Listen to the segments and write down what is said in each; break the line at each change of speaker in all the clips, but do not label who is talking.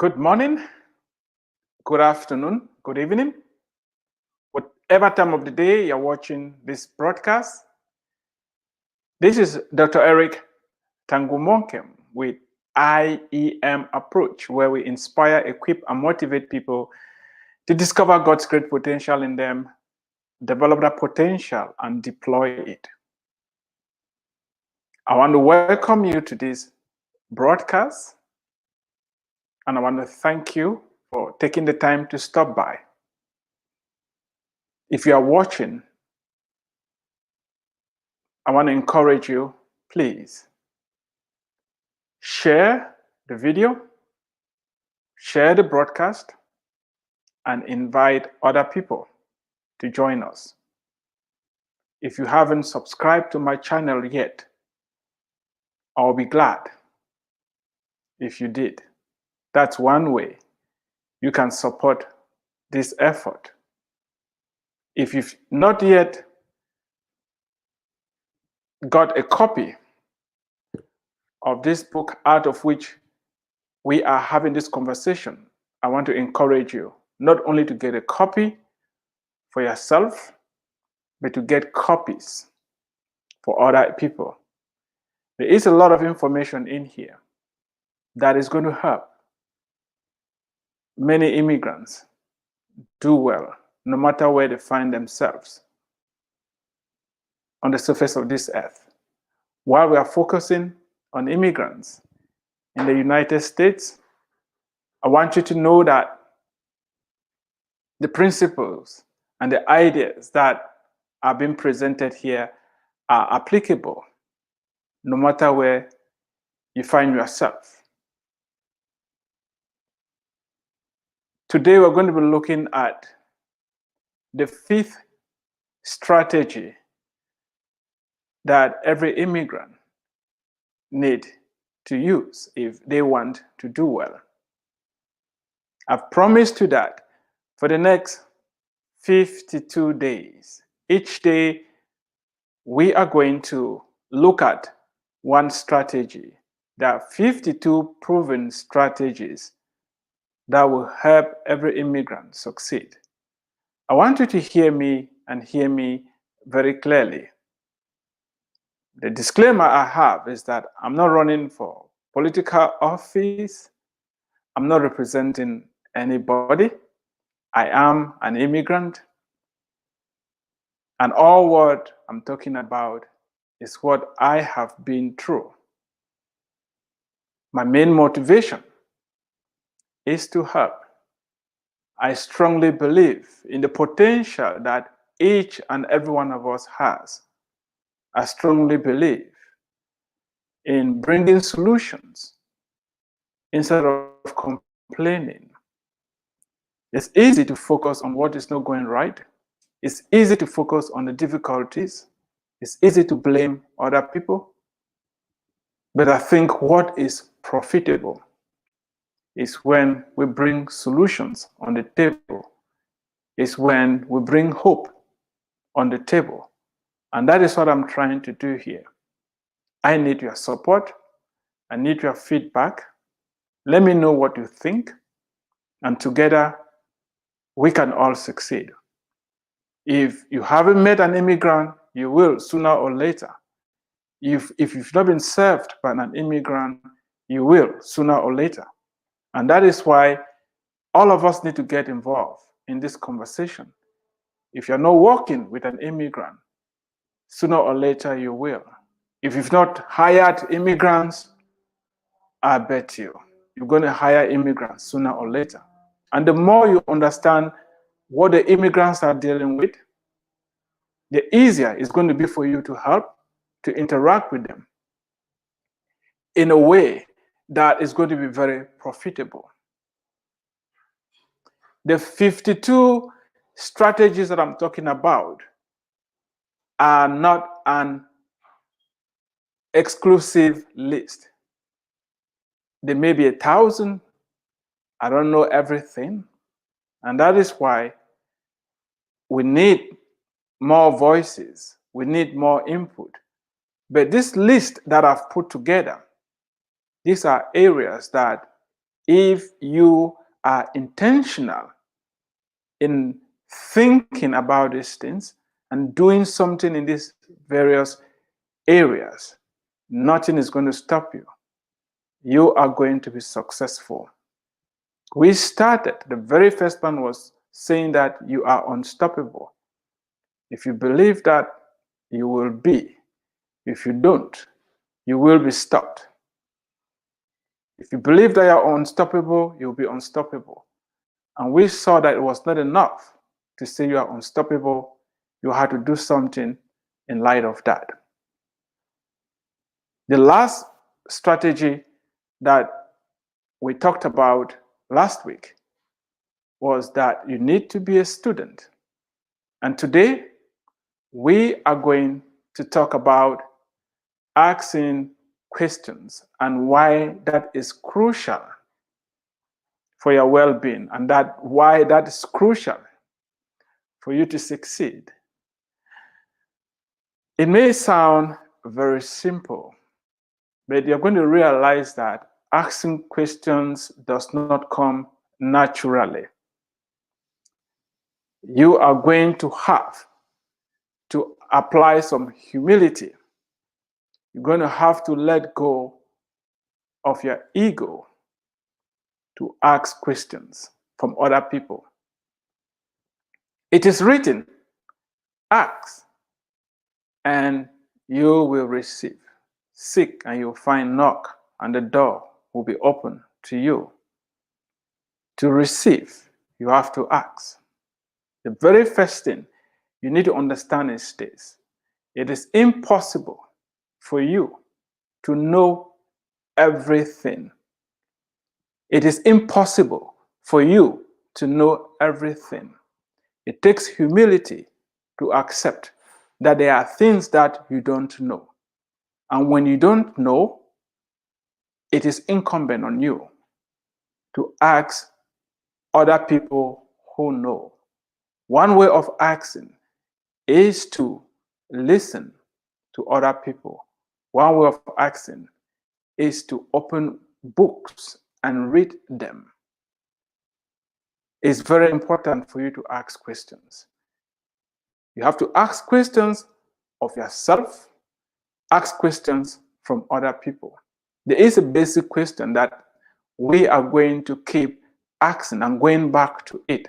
Good morning, good afternoon, good evening, whatever time of the day you're watching this broadcast. This is Dr. Eric Tangumonkem with IEM Approach, where we inspire, equip, and motivate people to discover God's great potential in them, develop that potential, and deploy it. I want to welcome you to this broadcast, and I want to thank you for taking the time to stop by. If you are watching, I want to encourage you, please share the video, share the broadcast, and invite other people to join us. If you haven't subscribed to my channel yet, I'll be glad if you did. That's one way you can support this effort. If you've not yet got a copy of this book out of which we are having this conversation, I want to encourage you not only to get a copy for yourself, but to get copies for other people. There is a lot of information in here that is going to help many immigrants do well, no matter where they find themselves on the surface of this earth. While we are focusing on immigrants in the United States, I want you to know that the principles and the ideas that are being presented here are applicable no matter where you find yourself. Today, we're going to be looking at the fifth strategy that every immigrant need to use if they want to do well. I've promised you that for the next 52 days, each day we are going to look at one strategy. There are 52 proven strategies that will help every immigrant succeed. I want you to hear me and hear me very clearly. The disclaimer I have is that I'm not running for political office. I'm not representing anybody. I am an immigrant. And all what I'm talking about is what I have been through. My main motivation is to help. I strongly believe in the potential that each and every one of us has. I strongly believe in bringing solutions instead of complaining. It's easy to focus on what is not going right. It's easy to focus on the difficulties. It's easy to blame other people. But I think what is profitable is when we bring solutions on the table. It's when we bring hope on the table. And that is what I'm trying to do here. I need your support. I need your feedback. Let me know what you think. And together, we can all succeed. If you haven't met an immigrant, you will sooner or later. If you've not been served by an immigrant, you will sooner or later. And that is why all of us need to get involved in this conversation. If you're not working with an immigrant, sooner or later you will. If you've not hired immigrants, I bet you're going to hire immigrants sooner or later. And the more you understand what the immigrants are dealing with, the easier it's going to be for you to help, to interact with them in a way that is going to be very profitable. The 52 strategies that I'm talking about are not an exclusive list. There may be 1,000. I don't know everything. And that is why we need more voices. We need more input. But this list that I've put together, these are areas that if you are intentional in thinking about these things and doing something in these various areas, nothing is going to stop you. You are going to be successful. We started, the very first one was saying that you are unstoppable. If you believe that, you will be. If you don't, you will be stopped. If you believe that you are unstoppable, you'll be unstoppable. And we saw that it was not enough to say you are unstoppable. You had to do something in light of that. The last strategy that we talked about last week was that you need to be a student. And today, we are going to talk about asking questions and why that is crucial for your well-being, and that why that is crucial for you to succeed. It may sound very simple, but you're going to realize that asking questions does not come naturally. You are going to have to apply some humility. You're going to have to let go of your ego to ask questions from other people. It is written, ask and you will receive. Seek and you'll find, knock and the door will be open to you. To receive, you have to ask. The very first thing you need to understand is this. It is impossible for you to know everything. It is impossible for you to know everything. It takes humility to accept that there are things that you don't know. And when you don't know, it is incumbent on you to ask other people who know. One way of asking is to listen to other people. One way of asking is to open books and read them. It's very important for you to ask questions. You have to ask questions of yourself, ask questions from other people. There is a basic question that we are going to keep asking and going back to it.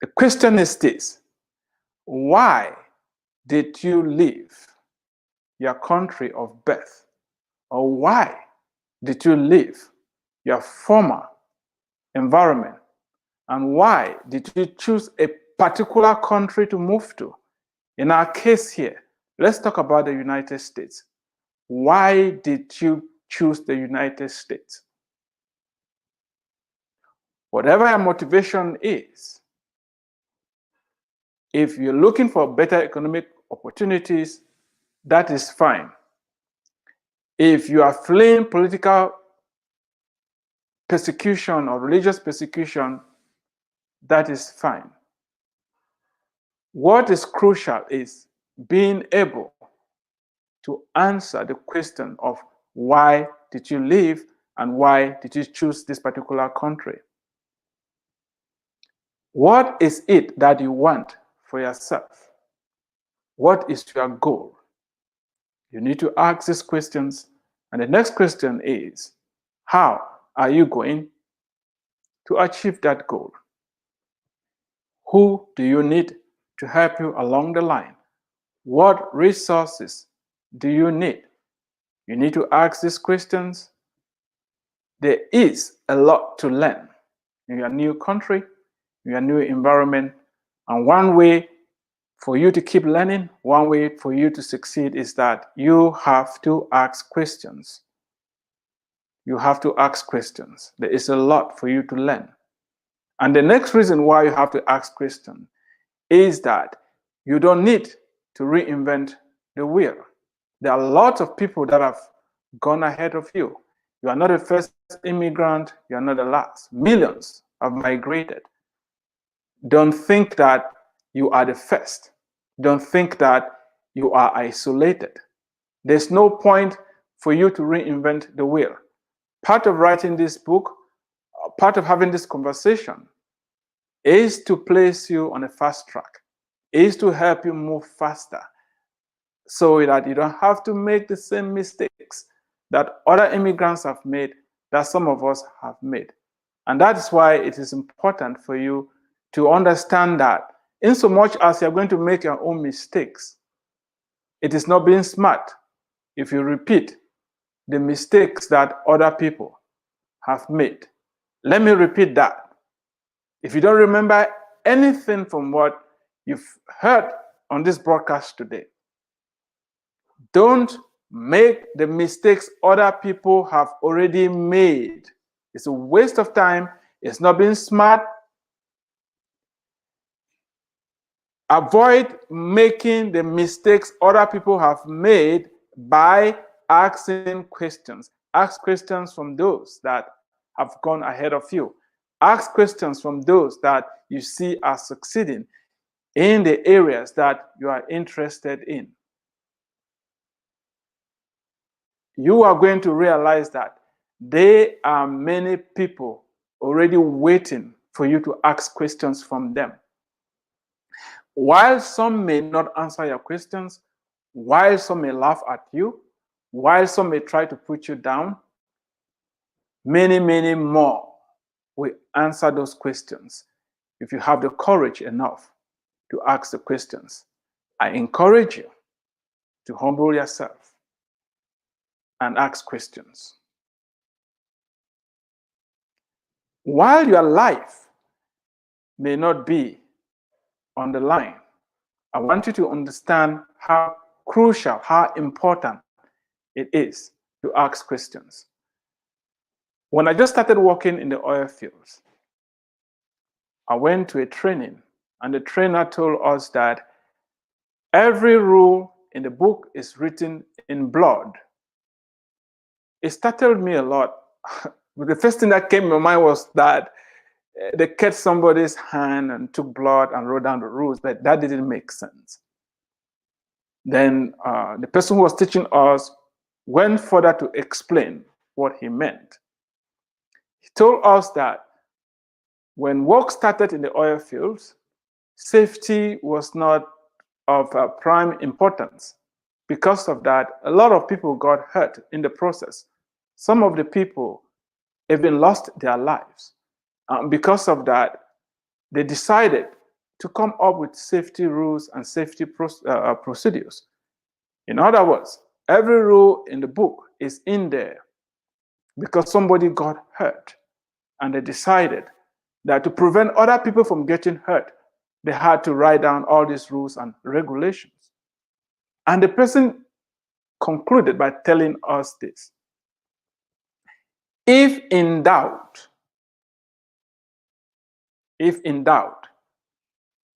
The question is this: why did you leave your country of birth? Or why did you leave your former environment? And why did you choose a particular country to move to? In our case here, let's talk about the United States. Why did you choose the United States? Whatever your motivation is, if you're looking for better economic opportunities, that is fine. If you are fleeing political persecution or religious persecution, that is fine. What is crucial is being able to answer the question of why did you leave and why did you choose this particular country? What is it that you want for yourself? What is your goal? You need to ask these questions. And the next question is, how are you going to achieve that goal? Who do you need to help you along the line? What resources do you need? You need to ask these questions. There is a lot to learn in your new country, in your new environment. And one way for you to keep learning, one way for you to succeed is that you have to ask questions. You have to ask questions. There is a lot for you to learn. And the next reason why you have to ask questions is that you don't need to reinvent the wheel. There are lots of people that have gone ahead of you. You are not the first immigrant, you are not the last. Millions have migrated. Don't think that you are the first. Don't think that you are isolated. There's no point for you to reinvent the wheel. Part of writing this book, part of having this conversation, is to place you on a fast track, is to help you move faster so that you don't have to make the same mistakes that other immigrants have made, that some of us have made. And that is why it is important for you to understand that in so much as you're going to make your own mistakes, it is not being smart if you repeat the mistakes that other people have made. Let me repeat that. If you don't remember anything from what you've heard on this broadcast today, don't make the mistakes other people have already made. It's a waste of time. It's not being smart. Avoid making the mistakes other people have made by asking questions. Ask questions from those that have gone ahead of you. Ask questions from those that you see are succeeding in the areas that you are interested in. You are going to realize that there are many people already waiting for you to ask questions from them. While some may not answer your questions, while some may laugh at you, while some may try to put you down, many, many more will answer those questions if you have the courage enough to ask the questions. I encourage you to humble yourself and ask questions. While your life may not be on the line, I want you to understand how crucial, how important it is to ask questions. When I just started working in the oil fields, I went to a training, and the trainer told us that every rule in the book is written in blood. It startled me a lot. The first thing that came to my mind was that they cut somebody's hand and took blood and wrote down the rules, but that didn't make sense. Then the person who was teaching us went further to explain what he meant. He told us that when work started in the oil fields, safety was not of prime importance. Because of that, a lot of people got hurt in the process. Some of the people even lost their lives. Because of that, they decided to come up with safety rules and safety procedures. In other words, every rule in the book is in there because somebody got hurt, and they decided that to prevent other people from getting hurt, they had to write down all these rules and regulations. And the person concluded by telling us this: if in doubt,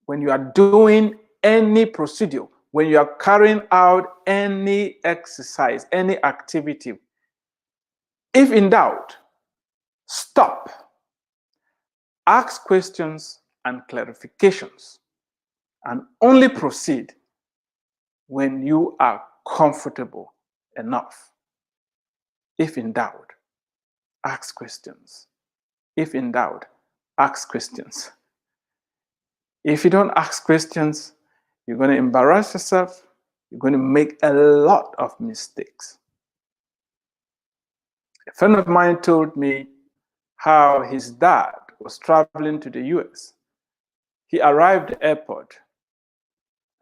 when you are doing any procedure, when you are carrying out any exercise, any activity, if in doubt, stop. Ask questions and clarifications, and only proceed when you are comfortable enough. If in doubt, ask questions. If in doubt, ask questions. If you don't ask questions, you're going to embarrass yourself. You're going to make a lot of mistakes. A friend of mine told me how his dad was traveling to the US. He arrived at the airport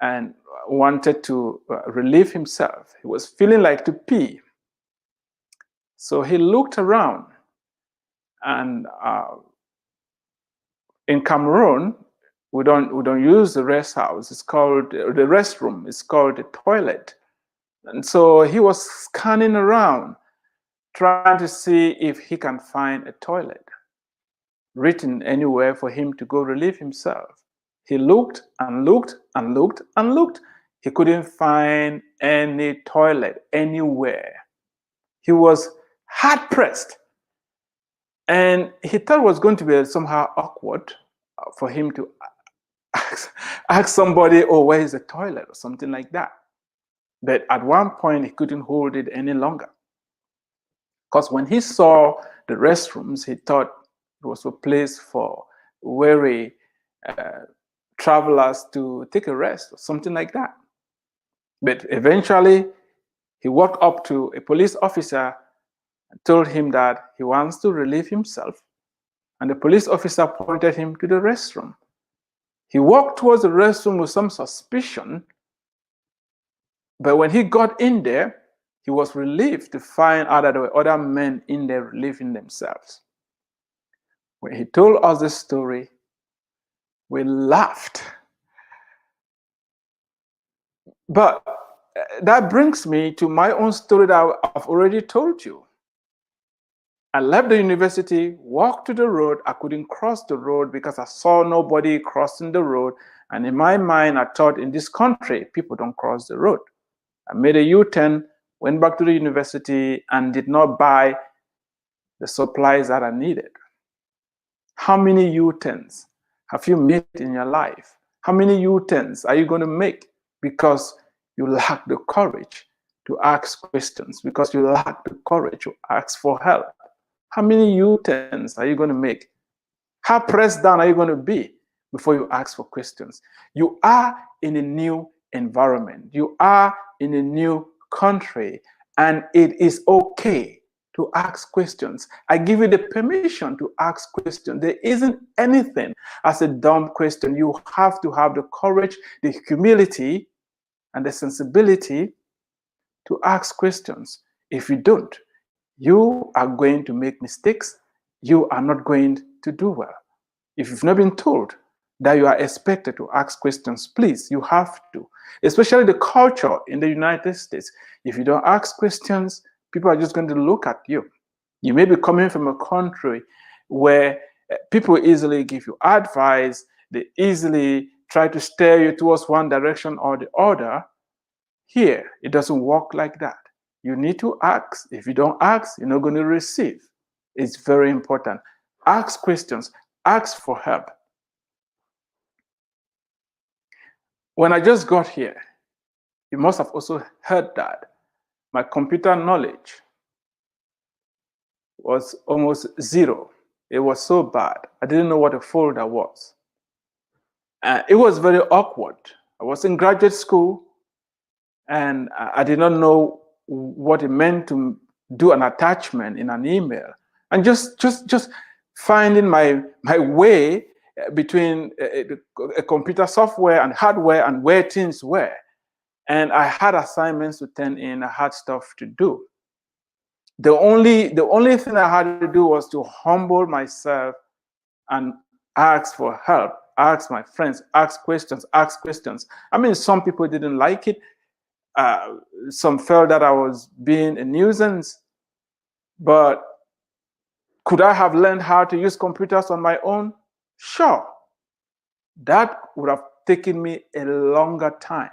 and wanted to relieve himself. He was feeling like to pee. So he looked around, and in Cameroon, we don't use the rest house. It's called the restroom. It's called the toilet. And so he was scanning around, trying to see if he can find a toilet written anywhere for him to go relieve himself. He looked and looked and looked and looked. He couldn't find any toilet anywhere. He was hard pressed. And he thought it was going to be somehow awkward for him to ask somebody, oh, where is the toilet, or something like that. But at one point, he couldn't hold it any longer. Because when he saw the restrooms, he thought it was a place for weary travelers to take a rest or something like that. But eventually, he walked up to a police officer and told him that he wants to relieve himself. And the police officer pointed him to the restroom. He walked towards the restroom with some suspicion, but when he got in there, he was relieved to find out that there were other men in there relieving themselves. When he told us this story, we laughed. But that brings me to my own story that I've already told you. I left the university, walked to the road. I couldn't cross the road because I saw nobody crossing the road. And in my mind, I thought in this country, people don't cross the road. I made a U-turn, went back to the university, and did not buy the supplies that I needed. How many U-turns have you made in your life? How many U-turns are you going to make because you lack the courage to ask questions, because you lack the courage to ask for help? How many U-turns are you going to make? How pressed down are you going to be before you ask for questions? You are in a new environment. You are in a new country, and it is okay to ask questions. I give you the permission to ask questions. There isn't anything as a dumb question. You have to have the courage, the humility, and the sensibility to ask questions. If you don't, you are going to make mistakes. You are not going to do well. If you've not been told that you are expected to ask questions, please, you have to. Especially the culture in the United States. If you don't ask questions, people are just going to look at you. You may be coming from a country where people easily give you advice. They easily try to steer you towards one direction or the other. Here, it doesn't work like that. You need to ask. If you don't ask, you're not going to receive. It's very important. Ask questions. Ask for help. When I just got here, you must have also heard that my computer knowledge was almost zero. It was so bad. I didn't know what a folder was. It was very awkward. I was in graduate school, and I did not know what it meant to do an attachment in an email. And just finding my way between a computer software and hardware and where things were. And I had assignments to turn in. I had stuff to do. The only thing I had to do was to humble myself and ask for help, ask my friends, ask questions. I mean, some people didn't like it. Some felt that I was being a nuisance. But could I have learned how to use computers on my own? Sure. That would have taken me a longer time.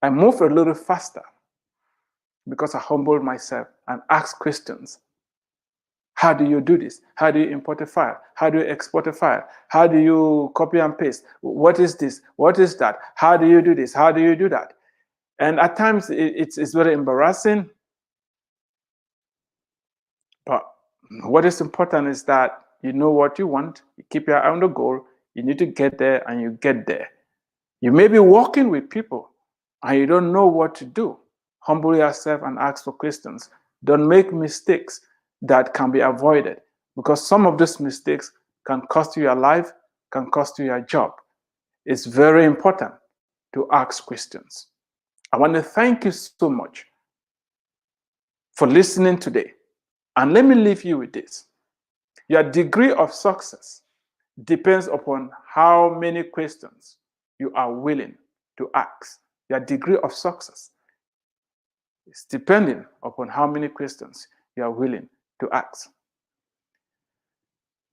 I moved a little faster because I humbled myself and asked questions. How do you do this? How do you import a file? How do you export a file? How do you copy and paste? What is this? What is that? How do you do this? How do you do that? And at times it's very embarrassing. But what is important is that you know what you want, you keep your eye on the goal, you need to get there, and you get there. You may be working with people and you don't know what to do. Humble yourself and ask for questions. Don't make mistakes that can be avoided, because some of those mistakes can cost you your life, can cost you your job. It's very important to ask questions. I want to thank you so much for listening today. And let me leave you with this. Your degree of success depends upon how many questions you are willing to ask. Your degree of success is depending upon how many questions you are willing to ask.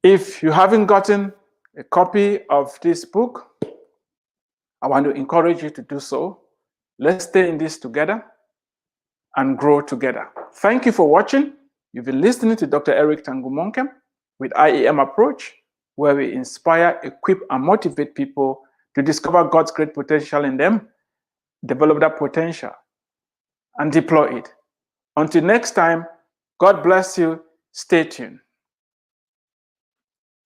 If you haven't gotten a copy of this book, I want to encourage you to do so. Let's stay in this together and grow together. Thank you for watching. You've been listening to Dr. Eric Tangumonkem with IEM Approach, where we inspire, equip, and motivate people to discover God's great potential in them, develop that potential, and deploy it. Until next time, God bless you. Stay tuned.